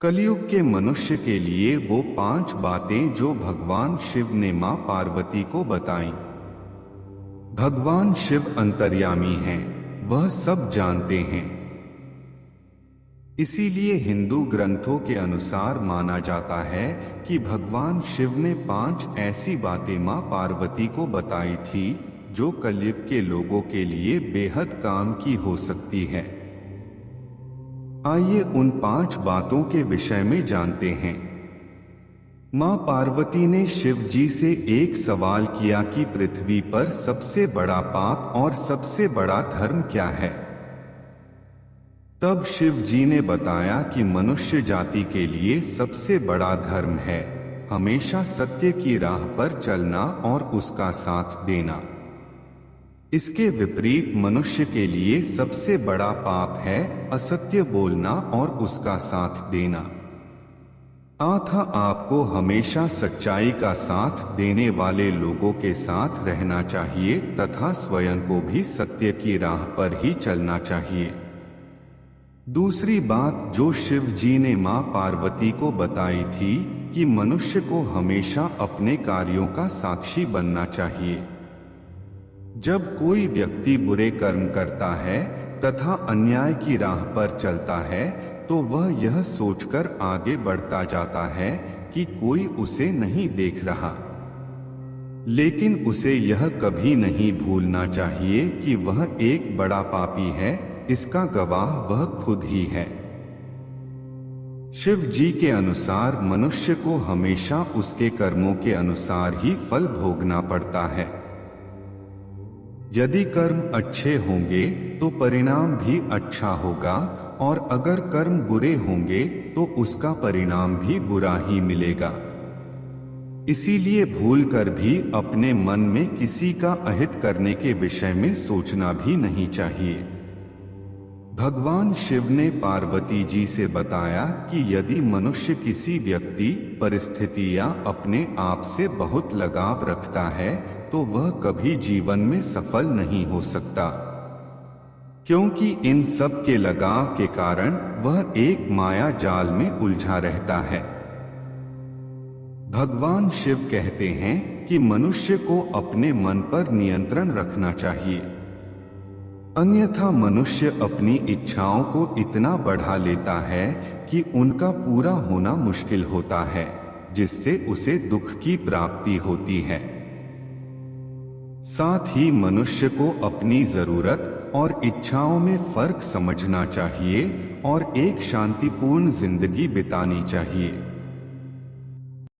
कलयुग के मनुष्य के लिए वो 5 बातें जो भगवान शिव ने मां पार्वती को बताईं। भगवान शिव अंतर्यामी हैं, वह सब जानते हैं। इसीलिए हिंदू ग्रंथों के अनुसार माना जाता है कि भगवान शिव ने 5 ऐसी बातें मां पार्वती को बताई थी जो कलयुग के लोगों के लिए बेहद काम की हो सकती है। आइए उन 5 बातों के विषय में जानते हैं। मां पार्वती ने शिव जी से एक सवाल किया कि पृथ्वी पर सबसे बड़ा पाप और सबसे बड़ा धर्म क्या है। तब शिव जी ने बताया कि मनुष्य जाति के लिए सबसे बड़ा धर्म है हमेशा सत्य की राह पर चलना और उसका साथ देना। इसके विपरीत मनुष्य के लिए सबसे बड़ा पाप है असत्य बोलना और उसका साथ देना। आपको हमेशा सच्चाई का साथ देने वाले लोगों के साथ रहना चाहिए तथा स्वयं को भी सत्य की राह पर ही चलना चाहिए। दूसरी बात जो शिव जी ने मां पार्वती को बताई थी कि मनुष्य को हमेशा अपने कार्यों का साक्षी बनना चाहिए। जब कोई व्यक्ति बुरे कर्म करता है तथा अन्याय की राह पर चलता है तो वह यह सोचकर आगे बढ़ता जाता है कि कोई उसे नहीं देख रहा, लेकिन उसे यह कभी नहीं भूलना चाहिए कि वह एक बड़ा पापी है, इसका गवाह वह खुद ही है। शिव जी के अनुसार मनुष्य को हमेशा उसके कर्मों के अनुसार ही फल भोगना पड़ता है। यदि कर्म अच्छे होंगे तो परिणाम भी अच्छा होगा और अगर कर्म बुरे होंगे तो उसका परिणाम भी बुरा ही मिलेगा। इसीलिए भूलकर भी अपने मन में किसी का अहित करने के विषय में सोचना भी नहीं चाहिए। भगवान शिव ने पार्वती जी से बताया कि यदि मनुष्य किसी व्यक्ति, परिस्थिति या अपने आप से बहुत लगाव रखता है तो वह कभी जीवन में सफल नहीं हो सकता, क्योंकि इन सब के लगाव के कारण वह एक माया जाल में उलझा रहता है। भगवान शिव कहते हैं कि मनुष्य को अपने मन पर नियंत्रण रखना चाहिए, अन्यथा मनुष्य अपनी इच्छाओं को इतना बढ़ा लेता है कि उनका पूरा होना मुश्किल होता है, जिससे उसे दुख की प्राप्ति होती है। साथ ही मनुष्य को अपनी जरूरत और इच्छाओं में फर्क समझना चाहिए और एक शांतिपूर्ण जिंदगी बितानी चाहिए।